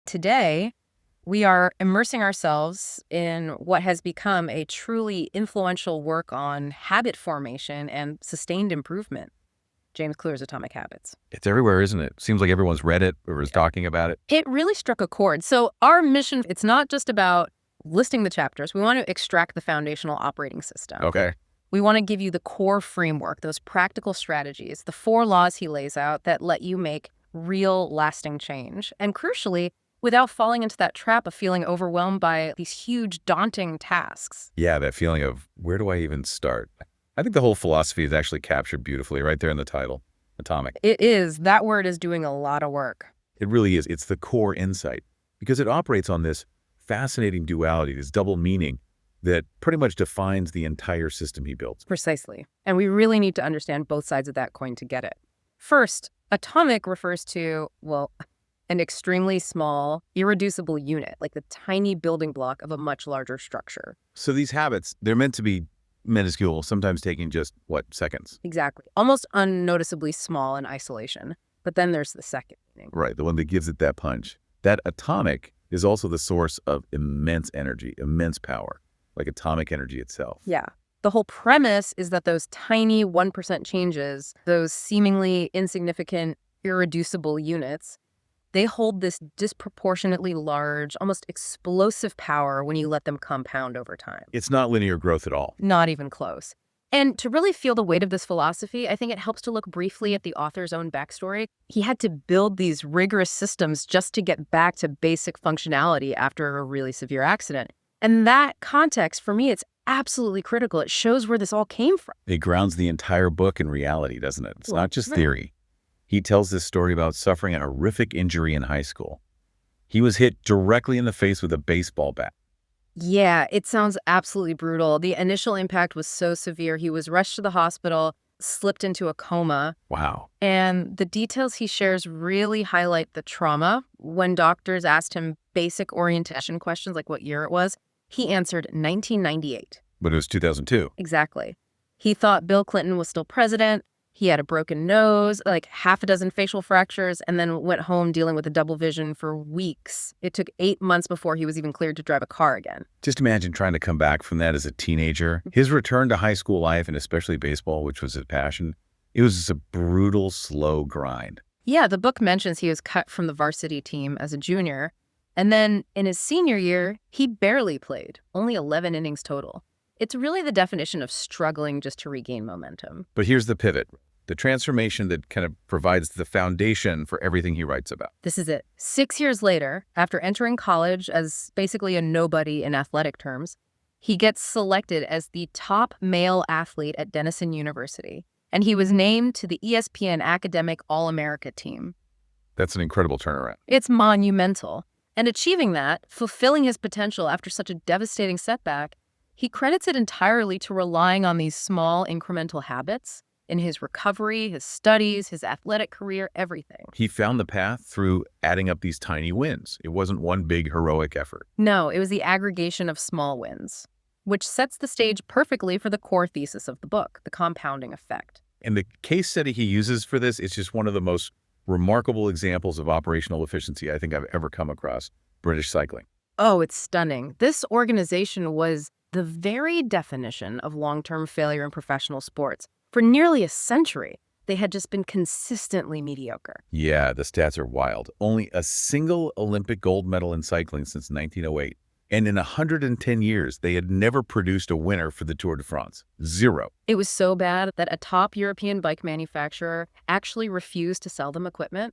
Today, we are immersing ourselves in what has become a truly influential work on habit formation and sustained improvement. James Clear's Atomic Habits. It's everywhere, isn't it? Seems like everyone's read it or is talking about it. It really struck a chord. So our mission, it's not just about listing the chapters. We want to extract the foundational operating system. Okay. We want to give you the core framework, those practical strategies, the 4 laws he lays out that let you make real lasting change. And crucially, without falling into that trap of feeling overwhelmed by these huge, daunting tasks. Yeah, that feeling of where do I even start? I think the whole philosophy is actually captured beautifully right there in the title, Atomic. It is. That word is doing a lot of work. It really is. It's the core insight because it operates on this fascinating duality, this double meaning that pretty much defines the entire system he built. Precisely. And we really need to understand both sides of that coin to get it. First, atomic refers to, well, an extremely small, irreducible unit, like the tiny building block of a much larger structure. So these habits, they're meant to be minuscule, sometimes taking just, seconds? Exactly. Almost unnoticeably small in isolation. But then there's the second meaning. Right, the one that gives it that punch. That atomic is also the source of immense energy, immense power, like atomic energy itself. Yeah. The whole premise is that those tiny 1% changes, those seemingly insignificant, irreducible units, they hold this disproportionately large, almost explosive power when you let them compound over time. It's not linear growth at all. Not even close. And to really feel the weight of this philosophy, I think it helps to look briefly at the author's own backstory. He had to build these rigorous systems just to get back to basic functionality after a really severe accident. And that context, for me, it's absolutely critical. It shows where this all came from. It grounds the entire book in reality, doesn't it? It's not just theory. He tells this story about suffering a horrific injury in high school. He was hit directly in the face with a baseball bat. Yeah, it sounds absolutely brutal. The initial impact was so severe, he was rushed to the hospital, slipped into a coma. Wow. And the details he shares really highlight the trauma. When doctors asked him basic orientation questions, like what year it was, he answered 1998. But it was 2002. Exactly. He thought Bill Clinton was still president. He had a broken nose, like half a dozen facial fractures, and then went home dealing with a double vision for weeks. It took 8 months before he was even cleared to drive a car again. Just imagine trying to come back from that as a teenager. His return to high school life, and especially baseball, which was his passion, it was just a brutal, slow grind. Yeah, the book mentions he was cut from the varsity team as a junior. And then in his senior year, he barely played, only 11 innings total. It's really the definition of struggling just to regain momentum. But here's the pivot. The transformation that kind of provides the foundation for everything he writes about. This is it. 6 years later, after entering college as basically a nobody in athletic terms, he gets selected as the top male athlete at Denison University, and he was named to the ESPN Academic All-America team. That's an incredible turnaround. It's monumental. And achieving that, fulfilling his potential after such a devastating setback, he credits it entirely to relying on these small incremental habits in his recovery, his studies, his athletic career, everything. He found the path through adding up these tiny wins. It wasn't one big heroic effort. No, it was the aggregation of small wins, which sets the stage perfectly for the core thesis of the book, the compounding effect. And the case study he uses for this is just one of the most remarkable examples of operational efficiency I think I've ever come across. British Cycling. Oh, it's stunning. This organization was the very definition of long-term failure in professional sports. For nearly a century, they had just been consistently mediocre. Yeah, the stats are wild. Only a single Olympic gold medal in cycling since 1908. And in 110 years, they had never produced a winner for the Tour de France. 0. It was so bad that a top European bike manufacturer actually refused to sell them equipment.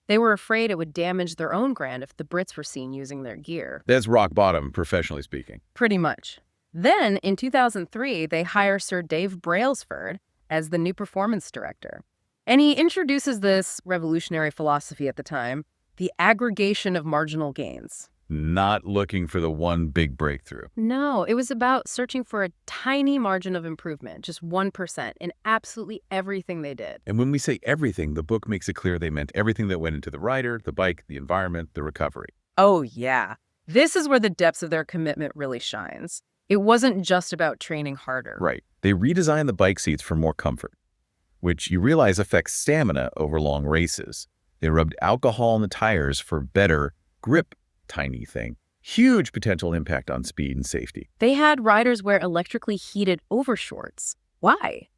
They were afraid it would damage their own brand if the Brits were seen using their gear. That's rock bottom, professionally speaking. Pretty much. Then, in 2003, they hire Sir Dave Brailsford as the new performance director. And he introduces this revolutionary philosophy at the time, the aggregation of marginal gains. Not looking for the one big breakthrough. No, it was about searching for a tiny margin of improvement, just 1%, in absolutely everything they did. And when we say everything, the book makes it clear they meant everything that went into the rider, the bike, the environment, the recovery. Oh, yeah. This is where the depths of their commitment really shines. It wasn't just about training harder. Right. They redesigned the bike seats for more comfort, which you realize affects stamina over long races. They rubbed alcohol on the tires for better grip tiny thing. Huge potential impact on speed and safety. They had riders wear electrically heated overshorts. Why?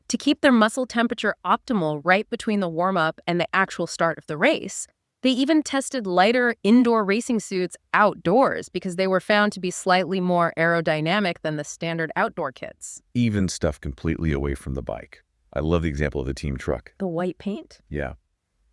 To keep their muscle temperature optimal right between the warm-up and the actual start of the race. They even tested lighter indoor racing suits outdoors because they were found to be slightly more aerodynamic than the standard outdoor kits. Even stuff completely away from the bike. I love the example of the team truck. The white paint? Yeah.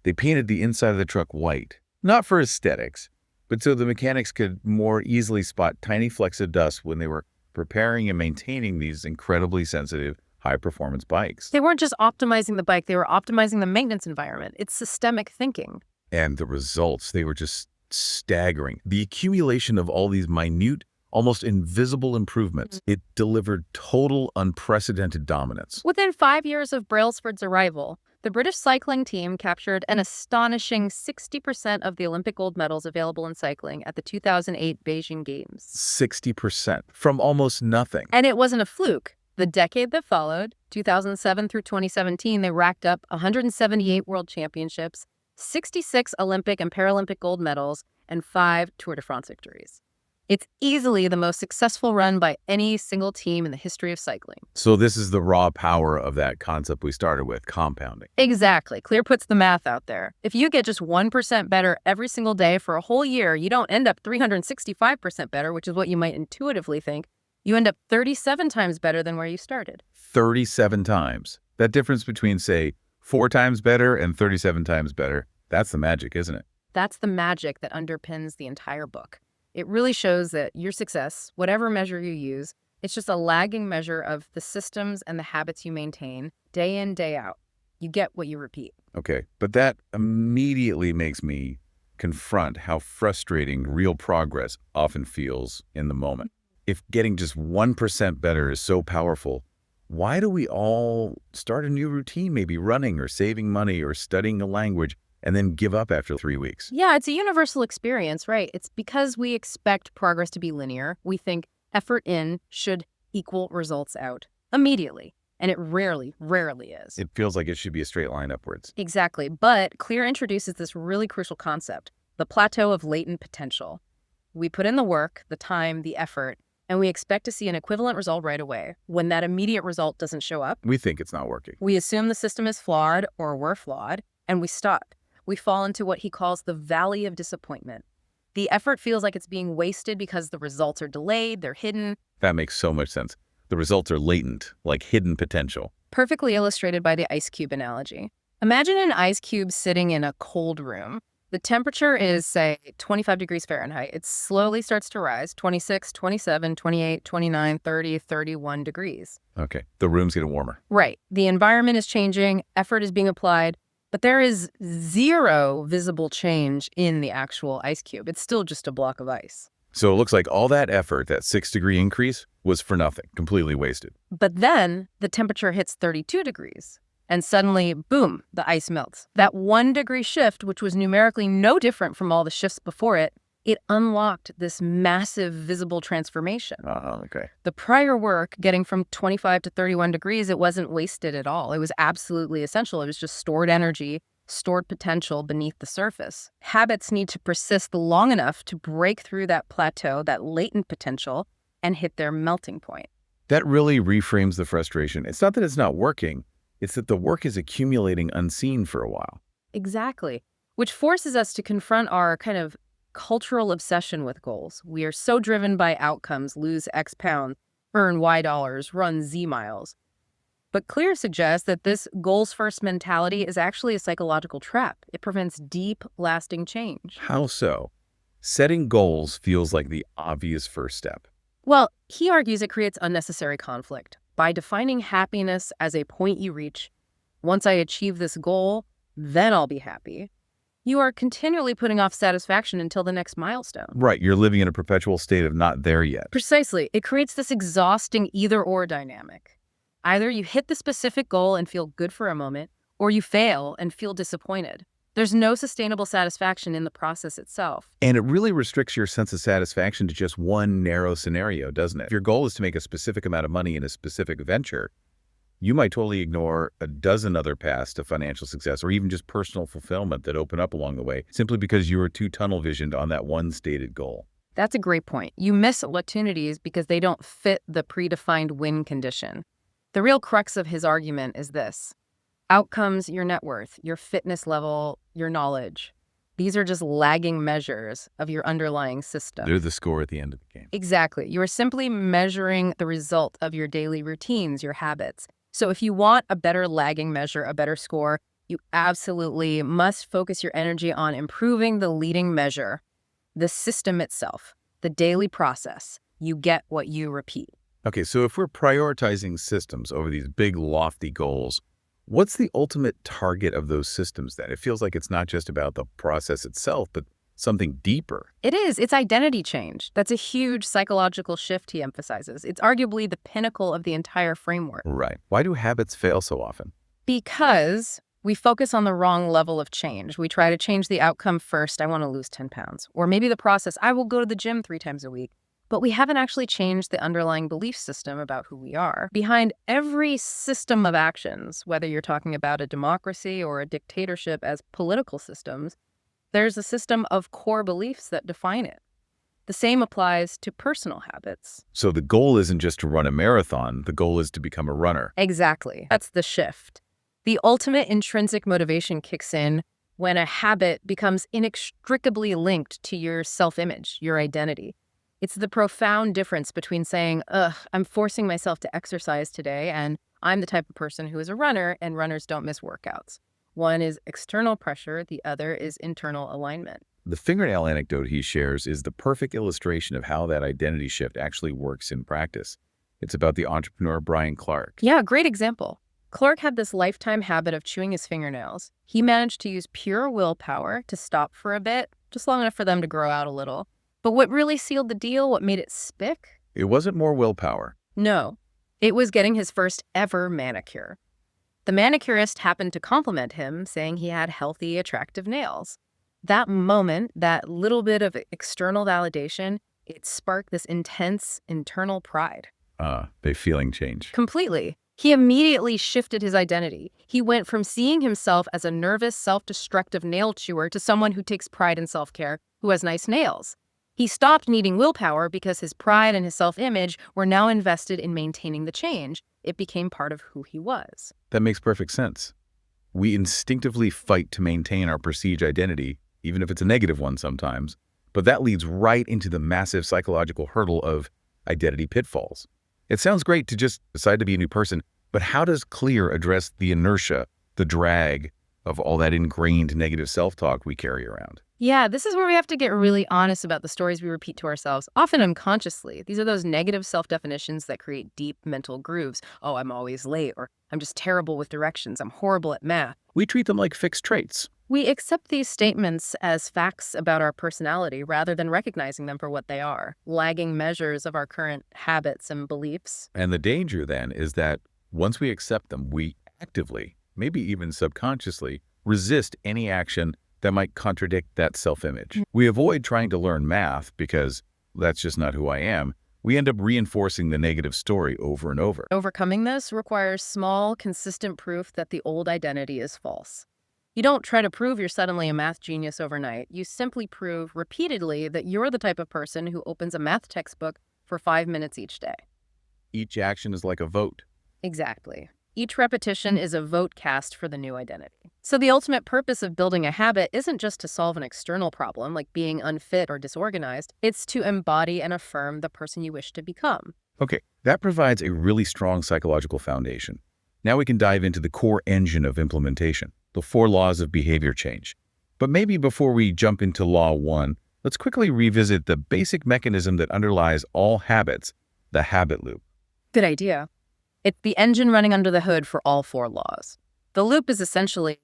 They painted the inside of the truck white, not for aesthetics, but so the mechanics could more easily spot tiny flecks of dust when they were preparing and maintaining these incredibly sensitive, high-performance bikes. They weren't just optimizing the bike, they were optimizing the maintenance environment. It's systemic thinking. And the results, they were just staggering. The accumulation of all these minute, almost invisible improvements, it delivered total unprecedented dominance. Within 5 years of Brailsford's arrival, the British cycling team captured an astonishing 60% of the Olympic gold medals available in cycling at the 2008 Beijing Games. 60% from almost nothing. And it wasn't a fluke. The decade that followed, 2007 through 2017, they racked up 178 world championships, 66 Olympic and Paralympic gold medals, and 5 Tour de France victories. It's easily the most successful run by any single team in the history of cycling. So this is the raw power of that concept we started with, compounding. Exactly. Clear puts the math out there. If you get just 1% better every single day for a whole year, you don't end up 365% better, which is what you might intuitively think. You end up 37 times better than where you started. 37 times. That difference between, say, 4 times better and 37 times better, that's the magic, isn't it? That's the magic that underpins the entire book. It really shows that your success, whatever measure you use, it's just a lagging measure of the systems and the habits you maintain day in, day out. You get what you repeat. Okay, but that immediately makes me confront how frustrating real progress often feels in the moment. If getting just 1% better is so powerful, why do we all start a new routine, maybe running or saving money or studying a language, and then give up after 3 weeks? Yeah, it's a universal experience, right? It's because we expect progress to be linear. We think effort in should equal results out immediately. And it rarely is. It feels like it should be a straight line upwards. Exactly. But Clear introduces this really crucial concept, the plateau of latent potential. We put in the work, the time, the effort, and we expect to see an equivalent result right away. When that immediate result doesn't show up, We think it's not working. we assume the system is flawed or we're flawed, and we stop. We fall into what he calls the valley of disappointment. The effort feels like it's being wasted because the results are delayed, they're hidden. That makes so much sense. The results are latent, like hidden potential. Perfectly illustrated by the ice cube analogy. Imagine an ice cube sitting in a cold room. The temperature is, say, 25 degrees Fahrenheit. It slowly starts to rise, 26, 27, 28, 29, 30, 31 degrees. Okay, the room's getting warmer. Right. The environment is changing, effort is being applied, but there is zero visible change in the actual ice cube. It's still just a block of ice. So it looks like all that effort, that 6-degree increase, was for nothing, completely wasted. But then the temperature hits 32 degrees. And suddenly, boom, the ice melts. That 1 degree shift, which was numerically no different from all the shifts before it, it unlocked this massive visible transformation. Okay. The prior work, getting from 25 to 31 degrees, it wasn't wasted at all. It was absolutely essential. It was just stored energy, stored potential beneath the surface. Habits need to persist long enough to break through that plateau, that latent potential, and hit their melting point. That really reframes the frustration. It's not that it's not working. It's that the work is accumulating unseen for a while. Exactly. Which forces us to confront our kind of cultural obsession with goals. We are so driven by outcomes, lose X pounds, earn Y dollars, run Z miles. But Clear suggests that this goals-first mentality is actually a psychological trap. It prevents deep, lasting change. How so? Setting goals feels like the obvious first step. Well, he argues it creates unnecessary conflict. By defining happiness as a point you reach, once I achieve this goal, then I'll be happy, you are continually putting off satisfaction until the next milestone. Right, you're living in a perpetual state of not there yet. Precisely. It creates this exhausting either-or dynamic. Either you hit the specific goal and feel good for a moment, or you fail and feel disappointed. There's no sustainable satisfaction in the process itself. And it really restricts your sense of satisfaction to just one narrow scenario, doesn't it? If your goal is to make a specific amount of money in a specific venture, You might totally ignore a dozen other paths to financial success or even just personal fulfillment that open up along the way simply because you were too tunnel visioned on that one stated goal. That's a great point. You miss opportunities because they don't fit the predefined win condition. The real crux of his argument is this: outcomes, your net worth, your fitness level, your knowledge. These are just lagging measures of your underlying system. They're the score at the end of the game. Exactly. You are simply measuring the result of your daily routines, your habits. So if you want a better lagging measure, a better score, you absolutely must focus your energy on improving the leading measure, the system itself, the daily process. You get what you repeat. Okay, so if we're prioritizing systems over these big, lofty goals, what's the ultimate target of those systems then? It feels like it's not just about the process itself, but something deeper. It is. It's identity change. That's a huge psychological shift, he emphasizes. It's arguably the pinnacle of the entire framework. Right. Why do habits fail so often? Because we focus on the wrong level of change. We try to change the outcome first. I want to lose 10 pounds. Or maybe the process. I will go to the gym 3 times a week. But we haven't actually changed the underlying belief system about who we are. Behind every system of actions, whether you're talking about a democracy or a dictatorship as political systems, there's a system of core beliefs that define it. The same applies to personal habits. So the goal isn't just to run a marathon. The goal is to become a runner. Exactly. That's the shift. The ultimate intrinsic motivation kicks in when a habit becomes inextricably linked to your self-image, your identity. It's the profound difference between saying, I'm forcing myself to exercise today, and I'm the type of person who is a runner, and runners don't miss workouts. One is external pressure, the other is internal alignment. The fingernail anecdote he shares is the perfect illustration of how that identity shift actually works in practice. It's about the entrepreneur Brian Clark. Yeah, great example. Clark had this lifetime habit of chewing his fingernails. He managed to use pure willpower to stop for a bit, just long enough for them to grow out a little. But what really sealed the deal, what made it stick? It wasn't more willpower. No, it was getting his first ever manicure. The manicurist happened to compliment him, saying he had healthy, attractive nails. That moment, that little bit of external validation, it sparked this intense internal pride. The feeling change. Completely. He immediately shifted his identity. He went from seeing himself as a nervous, self-destructive nail chewer to someone who takes pride in self-care, who has nice nails. He stopped needing willpower because his pride and his self-image were now invested in maintaining the change. It became part of who he was. That makes perfect sense. We instinctively fight to maintain our perceived identity, even if it's a negative one sometimes, but that leads right into the massive psychological hurdle of identity pitfalls. It sounds great to just decide to be a new person, but how does Clear address the inertia, the drag of all that ingrained negative self-talk we carry around? Yeah, this is where we have to get really honest about the stories we repeat to ourselves, often unconsciously. These are those negative self-definitions that create deep mental grooves. Oh, I'm always late, or I'm just terrible with directions, I'm horrible at math. We treat them like fixed traits. We accept these statements as facts about our personality rather than recognizing them for what they are, lagging measures of our current habits and beliefs. And the danger then is that once we accept them, we actively, maybe even subconsciously, resist any action that might contradict that self-image. We avoid trying to learn math because that's just not who I am. We end up reinforcing the negative story over and over. Overcoming this requires small, consistent proof that the old identity is false. You don't try to prove you're suddenly a math genius overnight. You simply prove repeatedly that you're the type of person who opens a math textbook for 5 minutes each day. Each action is like a vote. Exactly. Each repetition is a vote cast for the new identity. So the ultimate purpose of building a habit isn't just to solve an external problem, like being unfit or disorganized. It's to embody and affirm the person you wish to become. Okay, that provides a really strong psychological foundation. Now we can dive into the core engine of implementation, the 4 laws of behavior change. But maybe before we jump into Law 1, let's quickly revisit the basic mechanism that underlies all habits, the habit loop. Good idea. It's the engine running under the hood for all 4 laws. The loop is essentially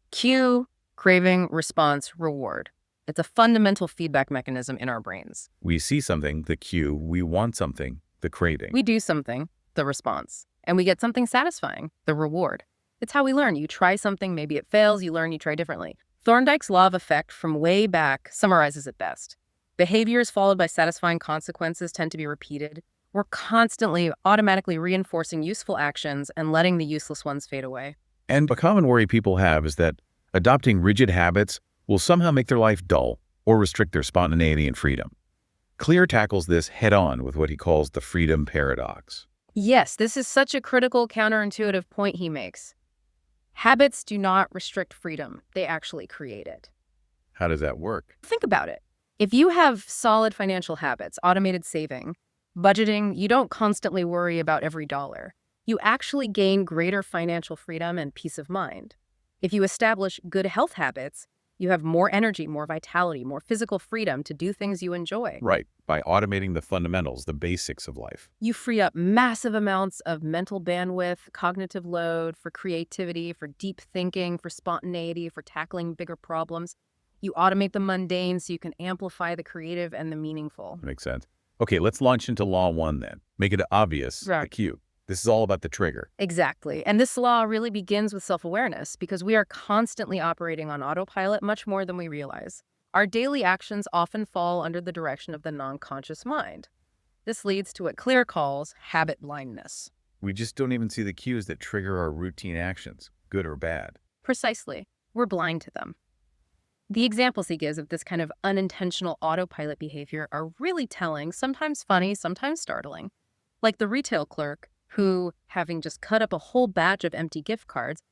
cue, craving, response, reward. It's a fundamental feedback mechanism in our brains. We see something, the cue. We want something, the craving. We do something, the response. And we get something satisfying, the reward. It's how we learn. You try something, maybe it fails, you learn, you try differently. Thorndike's law of effect from way back summarizes it best. Behaviors followed by satisfying consequences tend to be repeated. We're constantly automatically reinforcing useful actions and letting the useless ones fade away. And a common worry people have is that adopting rigid habits will somehow make their life dull or restrict their spontaneity and freedom. Clear tackles this head-on with what he calls the freedom paradox. Yes, this is such a critical counterintuitive point he makes. Habits do not restrict freedom. They actually create it. How does that work? Think about it. If you have solid financial habits, automated saving, budgeting, you don't constantly worry about every dollar. You actually gain greater financial freedom and peace of mind. If you establish good health habits, you have more energy, more vitality, more physical freedom to do things you enjoy. Right, by automating the fundamentals, the basics of life. You free up massive amounts of mental bandwidth, cognitive load for creativity, for deep thinking, for spontaneity, for tackling bigger problems. You automate the mundane so you can amplify the creative and the meaningful. Makes sense. Okay, let's launch into Law 1 then. Make it obvious, Right. a cue. This is all about the trigger. Exactly. And this law really begins with self-awareness because we are constantly operating on autopilot much more than we realize. Our daily actions often fall under the direction of the non-conscious mind. This leads to what Clear calls habit blindness. We just don't even see the cues that trigger our routine actions, good or bad. Precisely. We're blind to them. The examples he gives of this kind of unintentional autopilot behavior are really telling, sometimes funny, sometimes startling. Like the retail clerk who, having just cut up a whole batch of empty gift cards,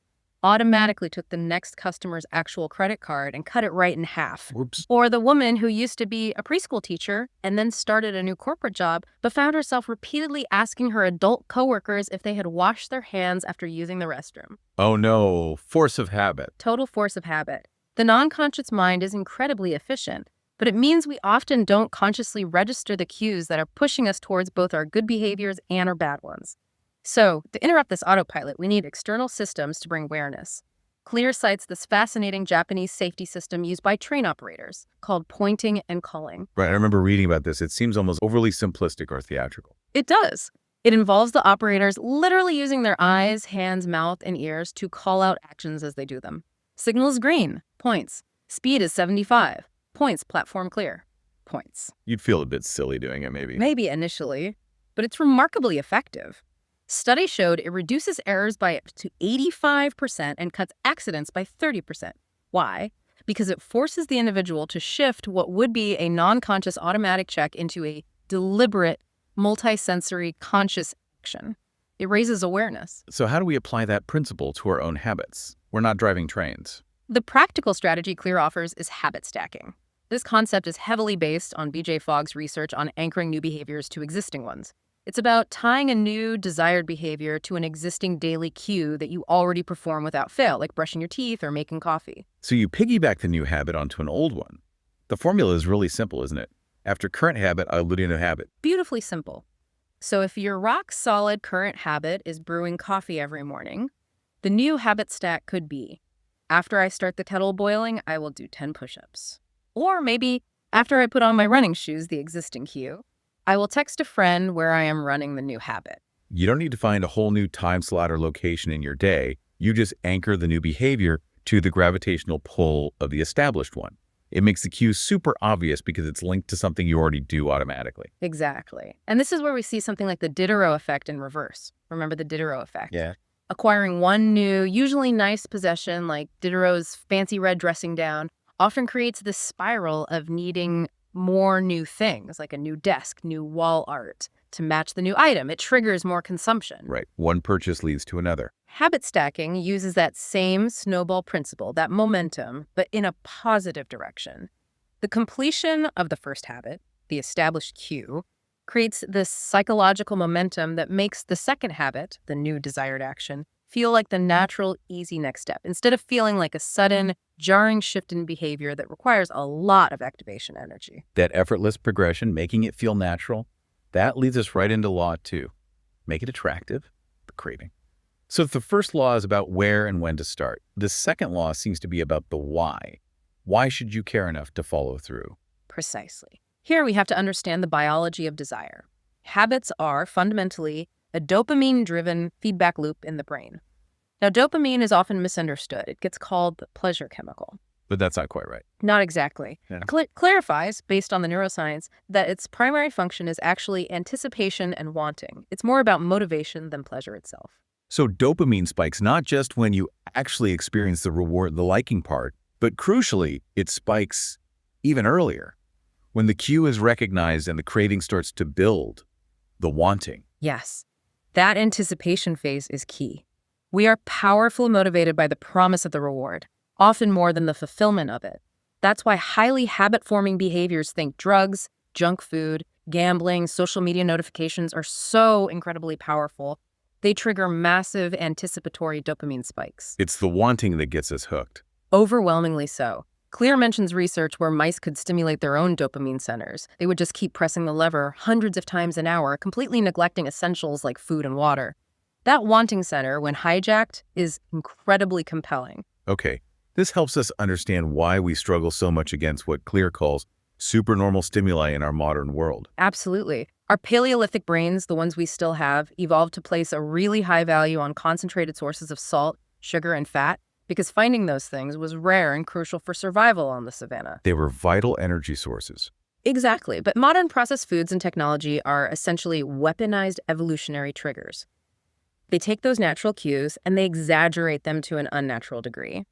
automatically took the next customer's actual credit card and cut it right in half. Whoops. Or the woman who used to be a preschool teacher and then started a new corporate job, but found herself repeatedly asking her adult coworkers if they had washed their hands after using the restroom. Oh no, force of habit. Total force of habit. The non-conscious mind is incredibly efficient, but it means we often don't consciously register the cues that are pushing us towards both our good behaviors and our bad ones. So, to interrupt this autopilot, we need external systems to bring awareness. Clear cites this fascinating Japanese safety system used by train operators called pointing and calling. Right, I remember reading about this. It seems almost overly simplistic or theatrical. It does. It involves the operators literally using their eyes, hands, mouth, and ears to call out actions as they do them. Signal is green, points. Speed is 75, points, platform clear, points. You'd feel a bit silly doing it, maybe. Maybe initially, but it's remarkably effective. Studies showed it reduces errors by up to 85% and cuts accidents by 30%. Why? Because it forces the individual to shift what would be a non-conscious automatic check into a deliberate, multisensory, conscious action. It raises awareness. So how do we apply that principle to our own habits? We're not driving trains. The practical strategy Clear offers is habit stacking. This concept is heavily based on B.J. Fogg's research on anchoring new behaviors to existing ones. It's about tying a new desired behavior to an existing daily cue that you already perform without fail, like brushing your teeth or making coffee. So you piggyback the new habit onto an old one. The formula is really simple, isn't it? After current habit, I lead a new habit. Beautifully simple. So if your rock-solid current habit is brewing coffee every morning, the new habit stack could be, after I start the kettle boiling, I will do 10 push-ups. Or maybe after I put on my running shoes, the existing cue, I will text a friend where I am running the new habit. You don't need to find a whole new time slot or location in your day. You just anchor the new behavior to the gravitational pull of the established one. It makes the cue super obvious because it's linked to something you already do automatically. Exactly. And this is where we see something like the Diderot effect in reverse. Remember the Diderot effect? Yeah. Acquiring one new, usually nice possession like Diderot's fancy red dressing gown often creates this spiral of needing more new things, like a new desk, new wall art, to match the new item. It triggers more consumption. Right. One purchase leads to another. Habit stacking uses that same snowball principle, that momentum, but in a positive direction. The completion of the first habit, the established cue, creates this psychological momentum that makes the second habit, the new desired action, feel like the natural, easy next step, instead of feeling like a sudden, jarring shift in behavior that requires a lot of activation energy. That effortless progression, making it feel natural, that leads us right into law 2. Make it attractive, the craving. So if the first law is about where and when to start, the second law seems to be about the why. Why should you care enough to follow through? Precisely. Here we have to understand the biology of desire. Habits are fundamentally a dopamine-driven feedback loop in the brain. Now, dopamine is often misunderstood. It gets called the pleasure chemical. But that's not quite right. Not exactly. Yeah. Clarifies, based on the neuroscience, that its primary function is actually anticipation and wanting. It's more about motivation than pleasure itself. So dopamine spikes not just when you actually experience the reward, the liking part, but crucially, it spikes even earlier, when the cue is recognized and the craving starts to build, the wanting. Yes, that anticipation phase is key. We are powerfully motivated by the promise of the reward, often more than the fulfillment of it. That's why highly habit-forming behaviors, think drugs, junk food, gambling, social media notifications, are so incredibly powerful. They trigger massive anticipatory dopamine spikes. It's the wanting that gets us hooked. Overwhelmingly so. Clear mentions research where mice could stimulate their own dopamine centers. They would just keep pressing the lever hundreds of times an hour, completely neglecting essentials like food and water. That wanting center, when hijacked, is incredibly compelling. Okay, this helps us understand why we struggle so much against what Clear calls supernormal stimuli in our modern world. Absolutely. Our Paleolithic brains, the ones we still have, evolved to place a really high value on concentrated sources of salt, sugar, and fat, because finding those things was rare and crucial for survival on the savannah. They were vital energy sources. Exactly, but modern processed foods and technology are essentially weaponized evolutionary triggers. They take those natural cues and they exaggerate them to an unnatural degree.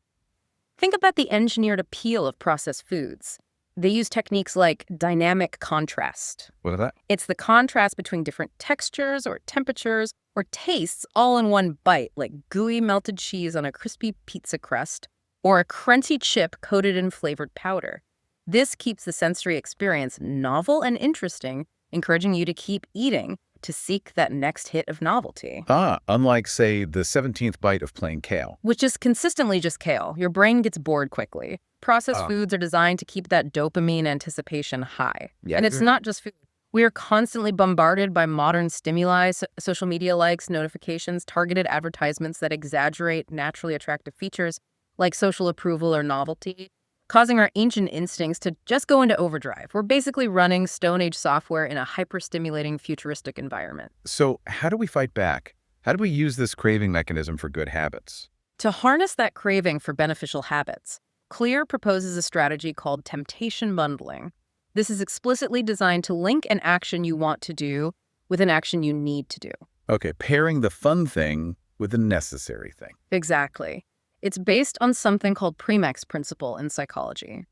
Think about the engineered appeal of processed foods. They use techniques like dynamic contrast. What is that? It's the contrast between different textures or temperatures or tastes all in one bite, like gooey melted cheese on a crispy pizza crust or a crunchy chip coated in flavored powder. This keeps the sensory experience novel and interesting, encouraging you to keep eating to seek that next hit of novelty. Unlike, say, the 17th bite of plain kale. Which is consistently just kale. Your brain gets bored quickly. Processed foods are designed to keep that dopamine anticipation high. Yeah. And it's not just food. We are constantly bombarded by modern stimuli, social media likes, notifications, targeted advertisements that exaggerate naturally attractive features like social approval or novelty, causing our ancient instincts to just go into overdrive. We're basically running Stone Age software in a hyper-stimulating, futuristic environment. So how do we fight back? How do we use this craving mechanism for good habits? To harness that craving for beneficial habits, Clear proposes a strategy called temptation bundling. This is explicitly designed to link an action you want to do with an action you need to do. Okay, pairing the fun thing with the necessary thing. Exactly. It's based on something called Premix principle in psychology.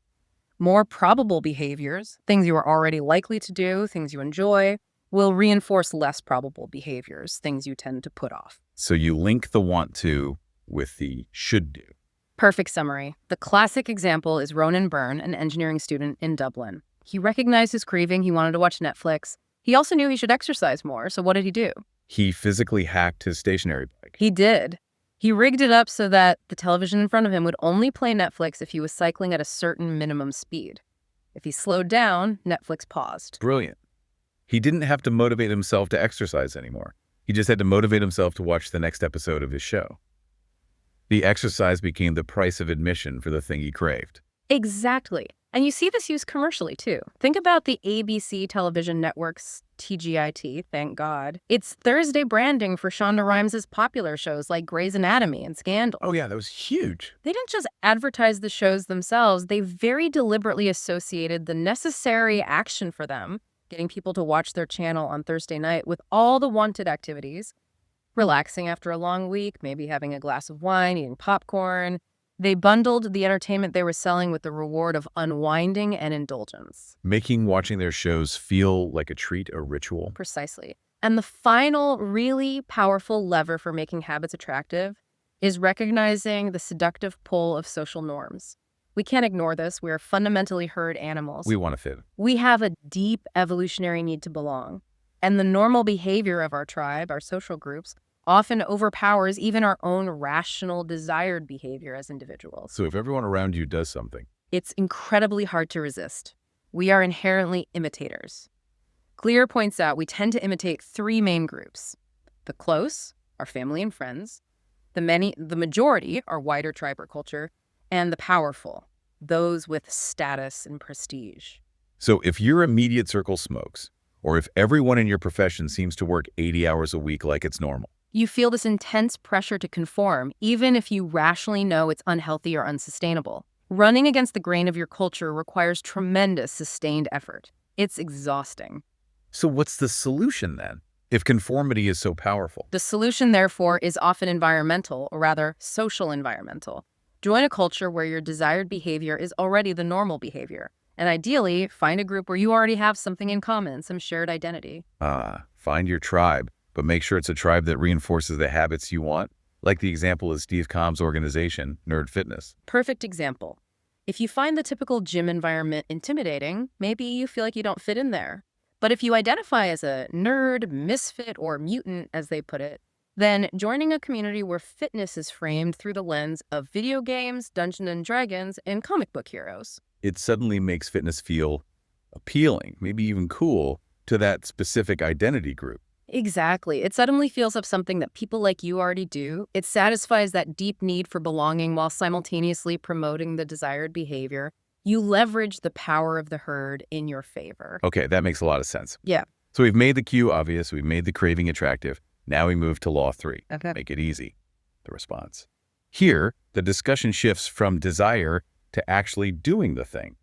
More probable behaviors, things you are already likely to do, things you enjoy, will reinforce less probable behaviors, things you tend to put off. So you link the want to with the should do. Perfect summary. The classic example is Ronan Byrne, an engineering student in Dublin. He recognized his craving. He wanted to watch Netflix. He also knew he should exercise more. So what did he do? He physically hacked his stationary bike. He did. He rigged it up so that the television in front of him would only play Netflix if he was cycling at a certain minimum speed. If he slowed down, Netflix paused. Brilliant. He didn't have to motivate himself to exercise anymore. He just had to motivate himself to watch the next episode of his show. The exercise became the price of admission for the thing he craved. Exactly. And you see this used commercially, too. Think about the ABC television network's TGIT, thank God. It's Thursday branding for Shonda Rhimes' popular shows like Grey's Anatomy and Scandal. Oh, yeah, that was huge. They didn't just advertise the shows themselves. They very deliberately associated the necessary action for them, getting people to watch their channel on Thursday night, with all the wanted activities. Relaxing after a long week, maybe having a glass of wine, eating popcorn. They bundled the entertainment they were selling with the reward of unwinding and indulgence. Making watching their shows feel like a treat, a ritual. Precisely. And the final really powerful lever for making habits attractive is recognizing the seductive pull of social norms. We can't ignore this. We are fundamentally herd animals. We want to fit. We have a deep evolutionary need to belong. And the normal behavior of our tribe, our social groups, often overpowers even our own rational, desired behavior as individuals. So if everyone around you does something, it's incredibly hard to resist. We are inherently imitators. Clear points out we tend to imitate three main groups. The close, our family and friends. The majority, our wider tribe or culture. And the powerful, those with status and prestige. So if your immediate circle smokes, or if everyone in your profession seems to work 80 hours a week like it's normal, you feel this intense pressure to conform, even if you rationally know it's unhealthy or unsustainable. Running against the grain of your culture requires tremendous sustained effort. It's exhausting. So what's the solution then, if conformity is so powerful? The solution, therefore, is often environmental, or rather, social environmental. Join a culture where your desired behavior is already the normal behavior. And ideally, find a group where you already have something in common, some shared identity. Find your tribe, but make sure it's a tribe that reinforces the habits you want, like the example of Steve Combs' organization, Nerd Fitness. Perfect example. If you find the typical gym environment intimidating, maybe you feel like you don't fit in there. But if you identify as a nerd, misfit, or mutant, as they put it, then joining a community where fitness is framed through the lens of video games, Dungeons and Dragons, and comic book heroes. It suddenly makes fitness feel appealing, maybe even cool, to that specific identity group. Exactly. It suddenly feels up something that people like you already do. It satisfies that deep need for belonging while simultaneously promoting the desired behavior. You leverage the power of the herd in your favor. Okay, that makes a lot of sense. Yeah. So we've made the cue obvious, we've made the craving attractive. Now we move to law 3. Okay. Make it easy, the response. Here, the discussion shifts from desire to actually doing the thing.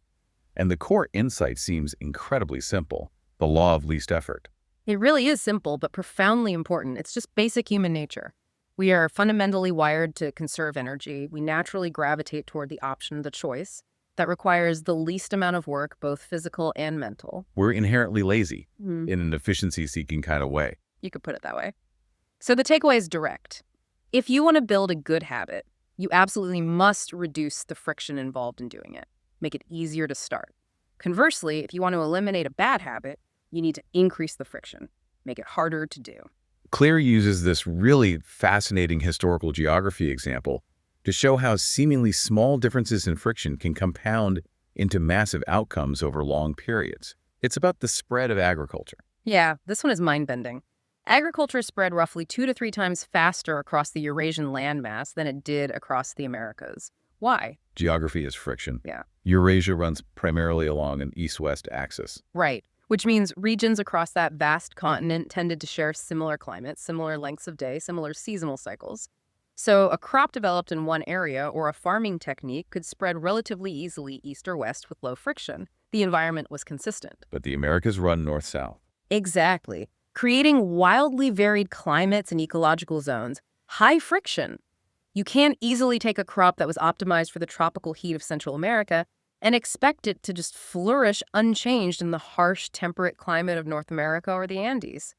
And the core insight seems incredibly simple, the law of least effort. It really is simple, but profoundly important. It's just basic human nature. We are fundamentally wired to conserve energy. We naturally gravitate toward the option, the choice, that requires the least amount of work, both physical and mental. We're inherently lazy Mm. in an efficiency-seeking kind of way. You could put it that way. So the takeaway is direct. If you want to build a good habit, you absolutely must reduce the friction involved in doing it. Make it easier to start. Conversely, if you want to eliminate a bad habit, you need to increase the friction. Make it harder to do. Claire uses this really fascinating historical geography example to show how seemingly small differences in friction can compound into massive outcomes over long periods. It's about the spread of agriculture. Yeah, this one is mind-bending. Agriculture spread roughly 2 to 3 times faster across the Eurasian landmass than it did across the Americas. Why? Geography is friction. Yeah. Eurasia runs primarily along an east-west axis. Right. Which means regions across that vast continent tended to share similar climates, similar lengths of day, similar seasonal cycles. So a crop developed in one area or a farming technique could spread relatively easily east or west with low friction. The environment was consistent. But the Americas run north-south. Exactly. Creating wildly varied climates and ecological zones. High friction. You can't easily take a crop that was optimized for the tropical heat of Central America and expect it to just flourish unchanged in the harsh, temperate climate of North America or the Andes.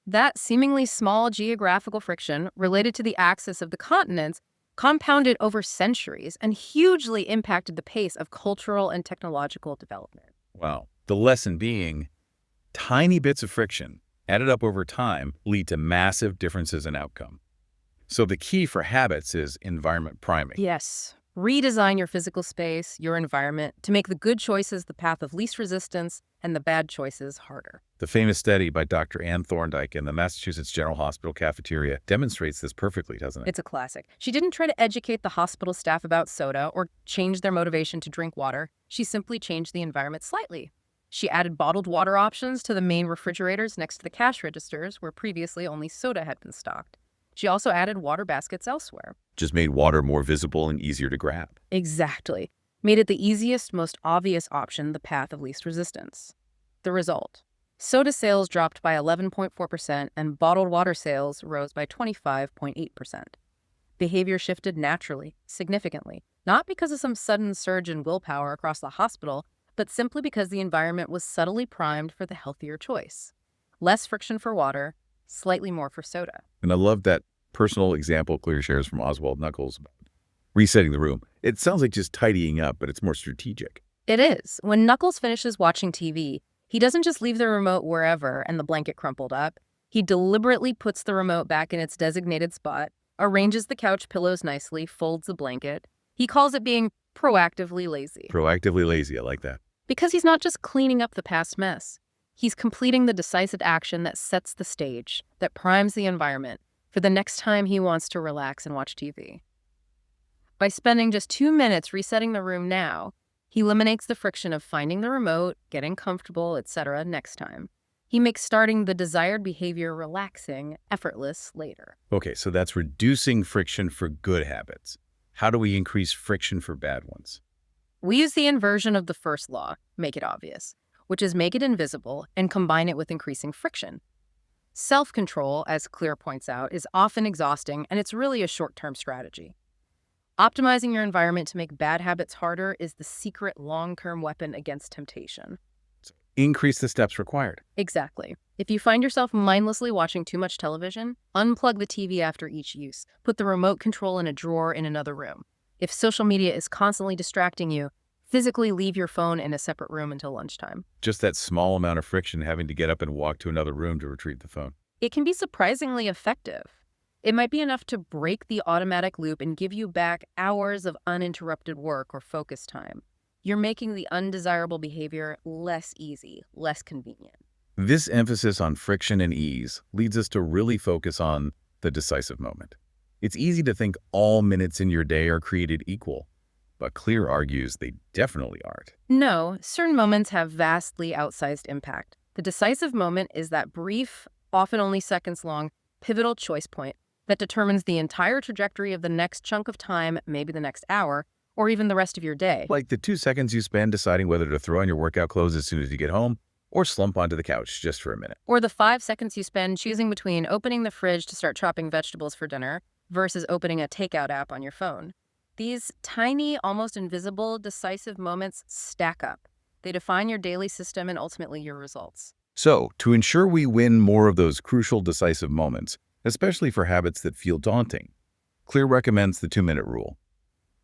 That seemingly small geographical friction related to the axis of the continents compounded over centuries and hugely impacted the pace of cultural and technological development. Wow. The lesson being, tiny bits of friction added up over time lead to massive differences in outcome. So the key for habits is environment priming. Yes. Redesign your physical space, your environment, to make the good choices the path of least resistance and the bad choices harder. The famous study by Dr. Ann Thorndike in the Massachusetts General Hospital cafeteria demonstrates this perfectly, doesn't it? It's a classic. She didn't try to educate the hospital staff about soda or change their motivation to drink water. She simply changed the environment slightly. She added bottled water options to the main refrigerators next to the cash registers where previously only soda had been stocked. She also added water baskets elsewhere. Just made water more visible and easier to grab. Exactly. Made it the easiest, most obvious option, the path of least resistance. The result: soda sales dropped by 11.4% and bottled water sales rose by 25.8%. Behavior shifted naturally, significantly, not because of some sudden surge in willpower across the hospital, but simply because the environment was subtly primed for the healthier choice. Less friction for water, slightly more for soda. And I love that personal example Claire shares from Oswald Knuckles about resetting the room. It sounds like just tidying up, but it's more strategic. It is. When Knuckles finishes watching TV, he doesn't just leave the remote wherever and the blanket crumpled up. He deliberately puts the remote back in its designated spot, arranges the couch pillows nicely, folds the blanket. He calls it being proactively lazy. Proactively lazy, I like that. Because he's not just cleaning up the past mess. He's completing the decisive action that sets the stage, that primes the environment for the next time he wants to relax and watch TV. By spending just 2 minutes resetting the room now, he eliminates the friction of finding the remote, getting comfortable, etc. next time. He makes starting the desired behavior relaxing, effortless later. Okay, so that's reducing friction for good habits. How do we increase friction for bad ones? We use the inversion of the first law, make it obvious, which is make it invisible and combine it with increasing friction. Self-control, as Clear points out, is often exhausting, and it's really a short-term strategy. Optimizing your environment to make bad habits harder is the secret long-term weapon against temptation. Increase the steps required. Exactly. If you find yourself mindlessly watching too much television, unplug the TV after each use. Put the remote control in a drawer in another room. If social media is constantly distracting you, physically leave your phone in a separate room until lunchtime. Just that small amount of friction having to get up and walk to another room to retrieve the phone. It can be surprisingly effective. It might be enough to break the automatic loop and give you back hours of uninterrupted work or focus time. You're making the undesirable behavior less easy, less convenient. This emphasis on friction and ease leads us to really focus on the decisive moment. It's easy to think all minutes in your day are created equal, but Clear argues they definitely aren't. No, certain moments have vastly outsized impact. The decisive moment is that brief, often only seconds long, pivotal choice point that determines the entire trajectory of the next chunk of time, maybe the next hour, or even the rest of your day. Like the 2 seconds you spend deciding whether to throw on your workout clothes as soon as you get home or slump onto the couch just for a minute. Or the 5 seconds you spend choosing between opening the fridge to start chopping vegetables for dinner versus opening a takeout app on your phone. These tiny, almost invisible, decisive moments stack up. They define your daily system and ultimately your results. So, to ensure we win more of those crucial decisive moments, especially for habits that feel daunting, Clear recommends the 2-minute rule.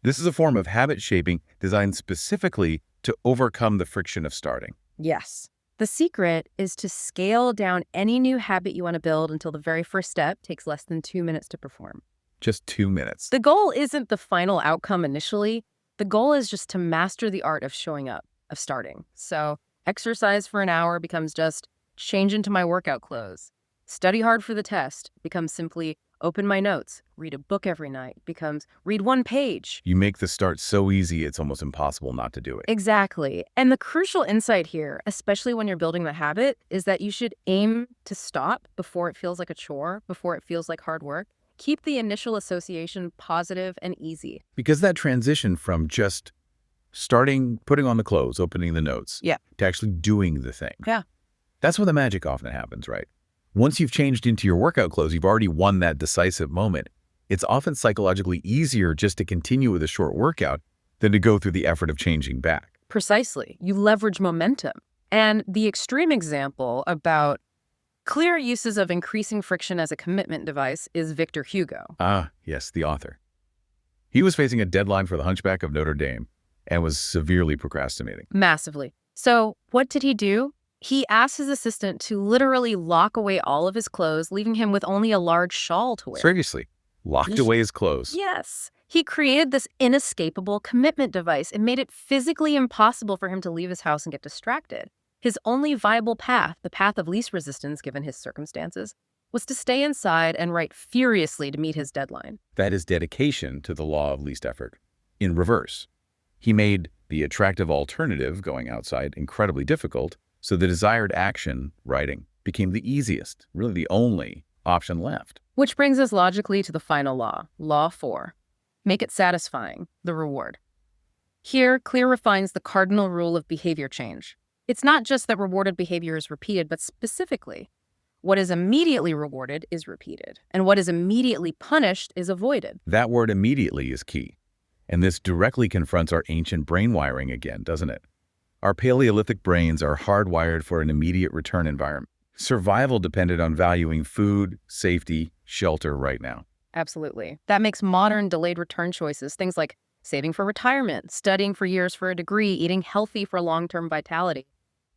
This is a form of habit shaping designed specifically to overcome the friction of starting. Yes. The secret is to scale down any new habit you want to build until the very first step takes less than 2 minutes to perform. Just 2 minutes. The goal isn't the final outcome initially. The goal is just to master the art of showing up, of starting. So exercise for an hour becomes just change into my workout clothes. Study hard for the test becomes simply open my notes. Read a book every night becomes read 1 page. You make the start so easy it's almost impossible not to do it. Exactly. And the crucial insight here, especially when you're building the habit, is that you should aim to stop before it feels like a chore, before it feels like hard work. Keep the initial association positive and easy. Because that transition from just starting, putting on the clothes, opening the notes, Yeah. to actually doing the thing. Yeah. That's where the magic often happens, right? Once you've changed into your workout clothes, you've already won that decisive moment. It's often psychologically easier just to continue with a short workout than to go through the effort of changing back. Precisely. You leverage momentum. And the extreme example about clear uses of increasing friction as a commitment device is Victor Hugo. Ah, yes, the author. He was facing a deadline for The Hunchback of Notre Dame and was severely procrastinating. Massively. So what did he do? He asked his assistant to literally lock away all of his clothes, leaving him with only a large shawl to wear. Seriously, locked away his clothes. Yes. He created this inescapable commitment device and made it physically impossible for him to leave his house and get distracted. His only viable path, the path of least resistance given his circumstances, was to stay inside and write furiously to meet his deadline. That is dedication to the law of least effort. In reverse, he made the attractive alternative, going outside, incredibly difficult, so the desired action, writing, became the easiest, really the only option left. Which brings us logically to the final law, Law 4. Make it satisfying, the reward. Here, Clear refines the cardinal rule of behavior change. It's not just that rewarded behavior is repeated, but specifically, what is immediately rewarded is repeated, and what is immediately punished is avoided. That word immediately is key. And this directly confronts our ancient brain wiring again, doesn't it? Our Paleolithic brains are hardwired for an immediate return environment. Survival depended on valuing food, safety, shelter right now. Absolutely. That makes modern delayed return choices, things like saving for retirement, studying for years for a degree, eating healthy for long-term vitality,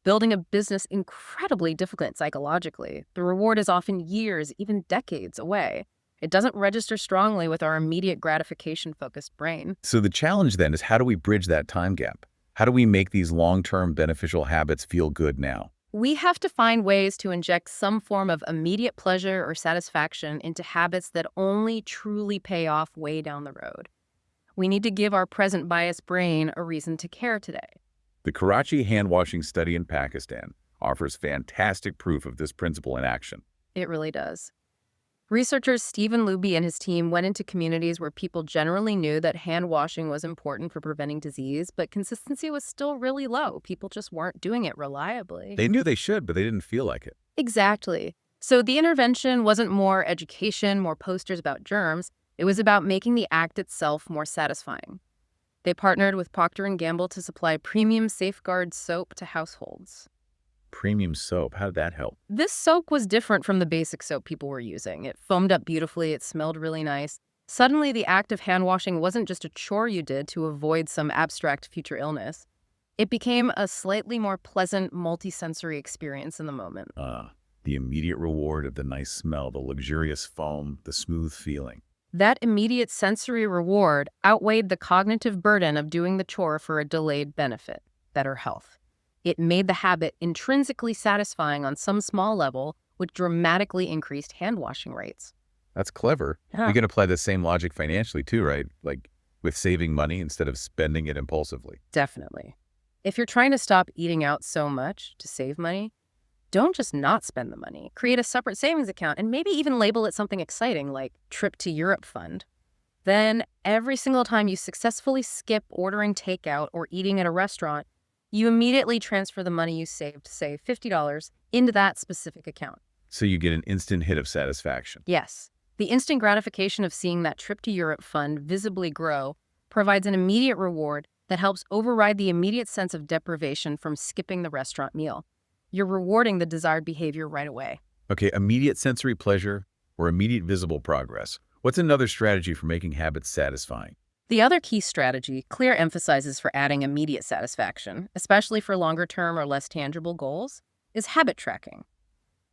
building a business incredibly difficult psychologically. The reward is often years, even decades away. It doesn't register strongly with our immediate gratification-focused brain. So the challenge then is, how do we bridge that time gap? How do we make these long-term beneficial habits feel good now? We have to find ways to inject some form of immediate pleasure or satisfaction into habits that only truly pay off way down the road. We need to give our present bias brain a reason to care today. The Karachi hand-washing study in Pakistan offers fantastic proof of this principle in action. It really does. Researchers Stephen Luby and his team went into communities where people generally knew that hand washing was important for preventing disease, but consistency was still really low. People just weren't doing it reliably. They knew they should, but they didn't feel like it. Exactly. So the intervention wasn't more education, more posters about germs. It was about making the act itself more satisfying. They partnered with Procter & Gamble to supply premium Safeguard soap to households. Premium soap, how did that help? This soap was different from the basic soap people were using. It foamed up beautifully, it smelled really nice. Suddenly, the act of hand washing wasn't just a chore you did to avoid some abstract future illness. It became a slightly more pleasant, multisensory experience in the moment. The immediate reward of the nice smell, the luxurious foam, the smooth feeling. That immediate sensory reward outweighed the cognitive burden of doing the chore for a delayed benefit, better health. It made the habit intrinsically satisfying on some small level, which dramatically increased hand-washing rates. That's clever. Yeah. We can apply the same logic financially too, right? Like with saving money instead of spending it impulsively. Definitely. If you're trying to stop eating out so much to save money, don't just not spend the money. Create a separate savings account and maybe even label it something exciting like Trip to Europe Fund. Then every single time you successfully skip ordering takeout or eating at a restaurant, you immediately transfer the money you saved, say $50, into that specific account. So you get an instant hit of satisfaction. Yes. The instant gratification of seeing that Trip to Europe Fund visibly grow provides an immediate reward that helps override the immediate sense of deprivation from skipping the restaurant meal. You're rewarding the desired behavior right away. Okay, immediate sensory pleasure or immediate visible progress. What's another strategy for making habits satisfying? The other key strategy Clear emphasizes for adding immediate satisfaction, especially for longer-term or less tangible goals, is habit tracking.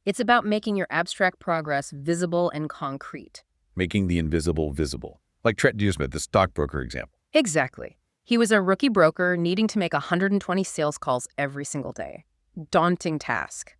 It's about making your abstract progress visible and concrete. Making the invisible visible. Like Trent Smith, the stockbroker example. Exactly. He was a rookie broker needing to make 120 sales calls every single day. Daunting task.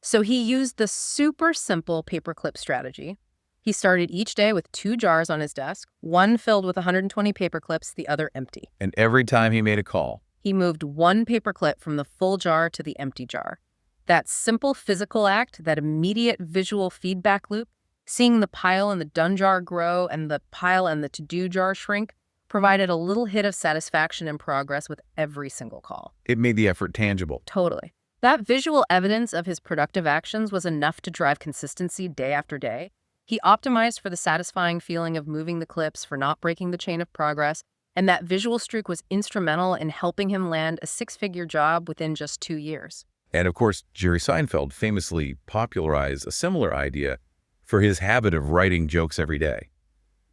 So he used the super simple paperclip strategy. He started each day with 2 jars on his desk, one filled with 120 paperclips, the other empty. And every time he made a call, He moved one paperclip from the full jar to the empty jar. That simple physical act, that immediate visual feedback loop, seeing the pile in the done jar grow and the pile in the to-do jar shrink, provided a little hit of satisfaction and progress with every single call. it made the effort tangible. Totally. That visual evidence of his productive actions was enough to drive consistency day after day. He optimized for the satisfying feeling of moving the clips, for not breaking the chain of progress, and that visual streak was instrumental in helping him land a 6-figure job within just 2 years. And of course, Jerry Seinfeld famously popularized a similar idea for his habit of writing jokes every day.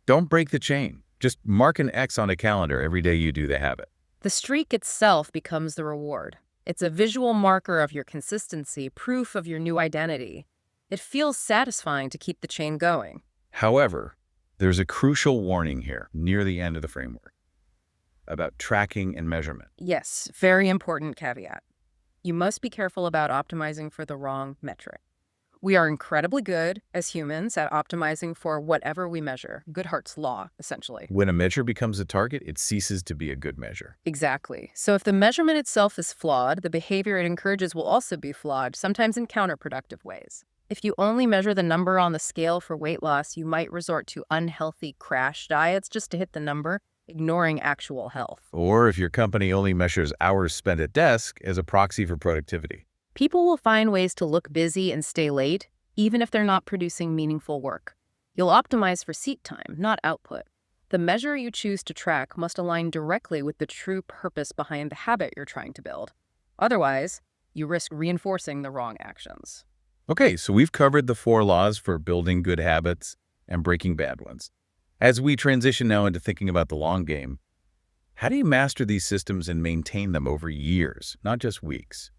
Don't break the chain. Just mark an X on a calendar every day you do the habit. The streak itself becomes the reward. It's a visual marker of your consistency, proof of your new identity. It feels satisfying to keep the chain going. However, there's a crucial warning here near the end of the framework about tracking and measurement. Yes, very important caveat. You must be careful about optimizing for the wrong metric. We are incredibly good as humans at optimizing for whatever we measure. Goodhart's law, essentially. When a measure becomes a target, it ceases to be a good measure. Exactly. So if the measurement itself is flawed, the behavior it encourages will also be flawed, sometimes in counterproductive ways. If you only measure the number on the scale for weight loss, you might resort to unhealthy crash diets just to hit the number, ignoring actual health. Or if your company only measures hours spent at desk as a proxy for productivity. People will find ways to look busy and stay late, even if they're not producing meaningful work. You'll optimize for seat time, not output. The measure you choose to track must align directly with the true purpose behind the habit you're trying to build. Otherwise, you risk reinforcing the wrong actions. Okay, so we've covered the 4 laws for building good habits and breaking bad ones. As we transition now into thinking about the long game, how do you master these systems and maintain them over years, not just weeks?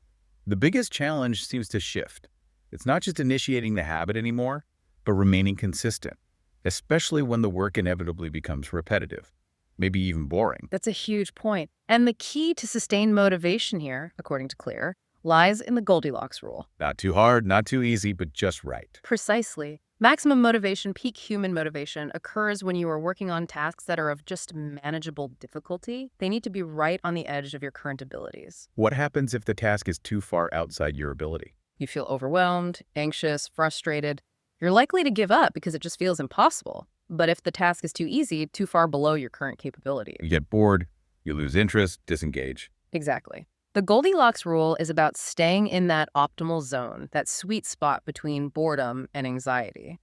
The biggest challenge seems to shift. It's not just initiating the habit anymore, but remaining consistent, especially when the work inevitably becomes repetitive, maybe even boring. That's a huge point. And the key to sustained motivation here, according to Clear, lies in the Goldilocks rule. Not too hard, not too easy, but just right. Precisely. Maximum motivation, peak human motivation, occurs when you are working on tasks that are of just manageable difficulty. They need to be right on the edge of your current abilities. What happens if the task is too far outside your ability? You feel overwhelmed, anxious, frustrated. You're likely to give up because it just feels impossible. But if the task is too easy, too far below your current capability. You get bored, you lose interest, disengage. Exactly. The Goldilocks rule is about staying in that optimal zone, that sweet spot between boredom and anxiety.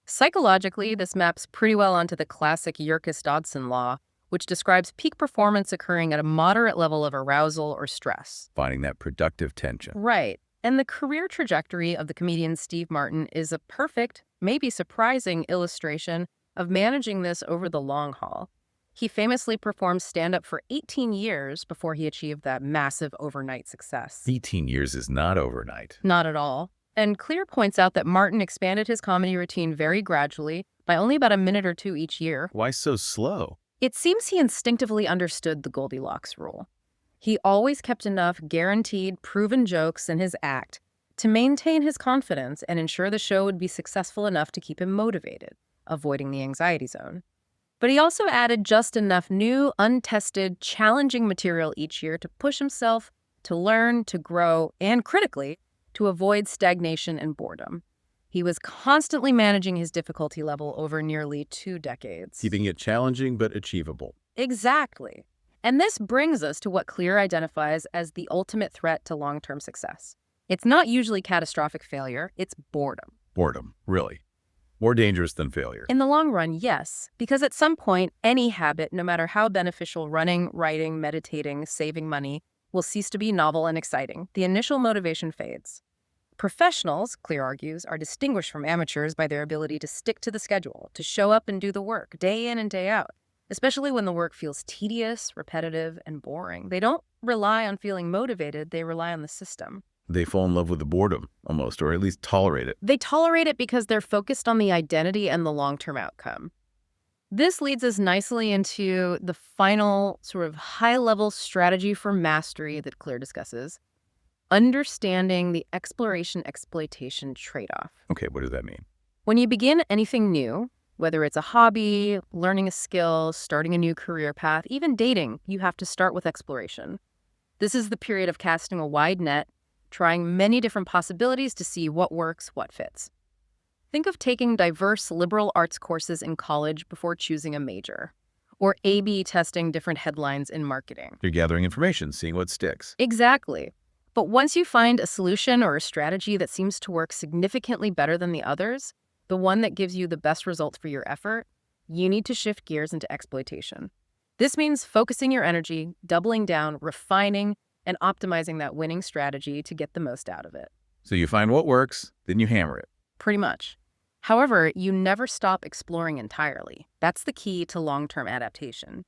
Psychologically, this maps pretty well onto the classic Yerkes-Dodson law, which describes peak performance occurring at a moderate level of arousal or stress. Finding that productive tension. Right. And the career trajectory of the comedian Steve Martin is a perfect, maybe surprising illustration of managing this over the long haul. He famously performed stand-up for 18 years before he achieved that massive overnight success. 18 years is not overnight. Not at all. And Clear points out that Martin expanded his comedy routine very gradually, by only about a minute or two each year. Why so slow? It seems he instinctively understood the Goldilocks rule. He always kept enough guaranteed, proven jokes in his act to maintain his confidence and ensure the show would be successful enough to keep him motivated, avoiding the anxiety zone. But he also added just enough new, untested, challenging material each year to push himself, to learn, to grow, and critically, to avoid stagnation and boredom. He was constantly managing his difficulty level over nearly 2 decades. Keeping it challenging but achievable. Exactly. And this brings us to what Clear identifies as the ultimate threat to long-term success. It's not usually catastrophic failure, it's boredom. Boredom, really. More dangerous than failure. In the long run, yes, because at some point, any habit, no matter how beneficial, running, writing, meditating, saving money, will cease to be novel and exciting. The initial motivation fades. Professionals, Clear argues, are distinguished from amateurs by their ability to stick to the schedule, to show up and do the work, day in and day out, especially when the work feels tedious, repetitive, and boring. They don't rely on feeling motivated, they rely on the system. They fall in love with the boredom, almost, or at least tolerate it. They tolerate it because they're focused on the identity and the long-term outcome. This leads us nicely into the final sort of high-level strategy for mastery that Clear discusses, understanding the exploration-exploitation trade-off. Okay, what does that mean? When you begin anything new, whether it's a hobby, learning a skill, starting a new career path, even dating, you have to start with exploration. This is the period of casting a wide net, trying many different possibilities to see what works, what fits. Think of taking diverse liberal arts courses in college before choosing a major, or A/B testing different headlines in marketing. You're gathering information, seeing what sticks. Exactly. But once you find a solution or a strategy that seems to work significantly better than the others, the one that gives you the best results for your effort, you need to shift gears into exploitation. This means focusing your energy, doubling down, refining, and optimizing that winning strategy to get the most out of it. So you find what works, then you hammer it. Pretty much. However, you never stop exploring entirely. That's the key to long-term adaptation.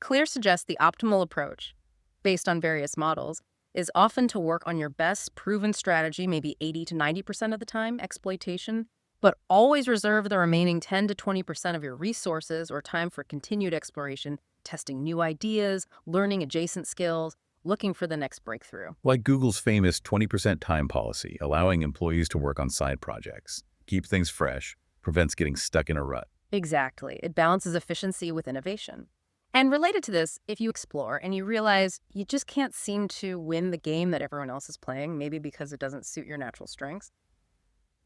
Clear suggests the optimal approach, based on various models, is often to work on your best proven strategy, maybe 80 to 90% of the time, exploitation, but always reserve the remaining 10 to 20% of your resources or time for continued exploration, testing new ideas, learning adjacent skills, looking for the next breakthrough. Like Google's famous 20% time policy, allowing employees to work on side projects. Keeps things fresh, prevents getting stuck in a rut. Exactly. It balances efficiency with innovation. And related to this, if you explore and you realize you just can't seem to win the game that everyone else is playing, maybe because it doesn't suit your natural strengths,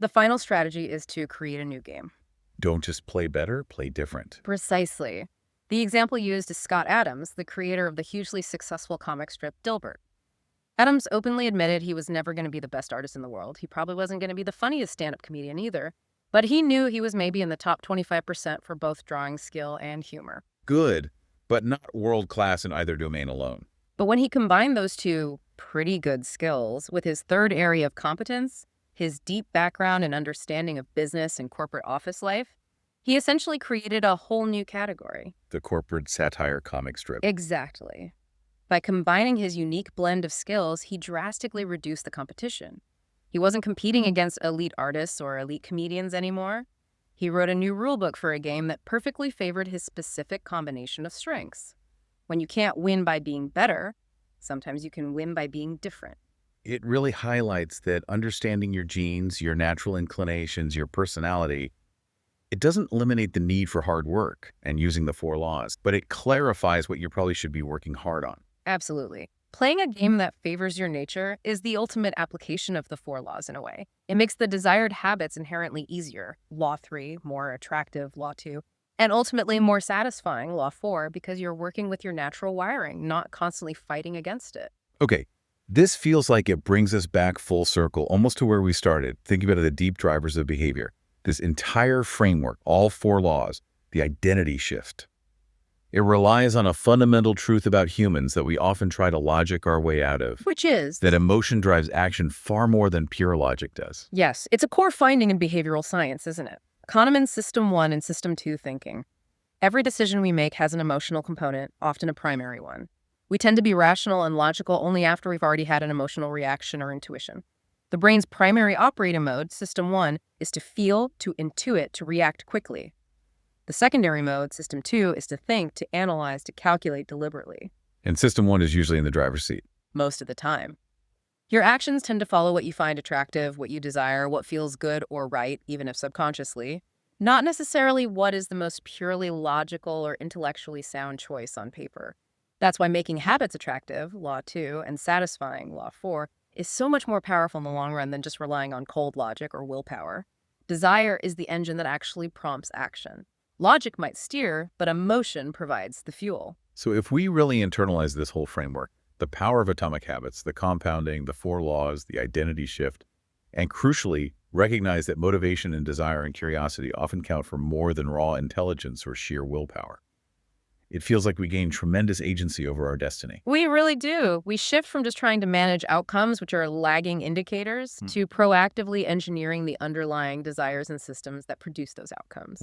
the final strategy is to create a new game. Don't just play better, play different. Precisely. The example used is Scott Adams, the creator of the hugely successful comic strip Dilbert. Adams openly admitted he was never going to be the best artist in the world. He probably wasn't going to be the funniest stand-up comedian either, but he knew he was maybe in the top 25% for both drawing skill and humor. Good, but not world-class in either domain alone. But when he combined those two pretty good skills with his third area of competence, his deep background and understanding of business and corporate office life, he essentially created a whole new category. The corporate satire comic strip. Exactly. By combining his unique blend of skills, he drastically reduced the competition. He wasn't competing against elite artists or elite comedians anymore. He wrote a new rulebook for a game that perfectly favored his specific combination of strengths. When you can't win by being better, sometimes you can win by being different. It really highlights that understanding your genes, your natural inclinations, your personality, it doesn't eliminate the need for hard work and using the 4 laws, but it clarifies what you probably should be working hard on. Absolutely. Playing a game that favors your nature is the ultimate application of the four laws in a way. It makes the desired habits inherently easier, Law 3, more attractive, Law 2, and ultimately more satisfying, Law 4, because you're working with your natural wiring, not constantly fighting against it. Okay, this feels like it brings us back full circle, almost to where we started, thinking about the deep drivers of behavior. This entire framework, all four laws, the identity shift. It relies on a fundamental truth about humans that we often try to logic our way out of, Which is, that emotion drives action far more than pure logic does. yes, it's a core finding in behavioral science, isn't it? Kahneman's System 1 and System 2 thinking. Every decision we make has an emotional component, often a primary one. We tend to be rational and logical only after we've already had an emotional reaction or intuition. The brain's primary operating mode, System 1, is to feel, to intuit, to react quickly. The secondary mode, System 2, is to think, to analyze, to calculate deliberately. And System 1 is usually in the driver's seat. Most of the time. Your actions tend to follow what you find attractive, what you desire, what feels good or right, even if subconsciously, not necessarily what is the most purely logical or intellectually sound choice on paper. That's why making habits attractive, Law 2, and satisfying, Law 4, is so much more powerful in the long run than just relying on cold logic or willpower. Desire is the engine that actually prompts action. Logic might steer, but emotion provides the fuel. So if we really internalize this whole framework, the power of atomic habits, the compounding, the four laws, the identity shift, and crucially, recognize that motivation and desire and curiosity often count for more than raw intelligence or sheer willpower, it feels like we gain tremendous agency over our destiny. We really do. We shift from just trying to manage outcomes, which are lagging indicators, to proactively engineering the underlying desires and systems that produce those outcomes.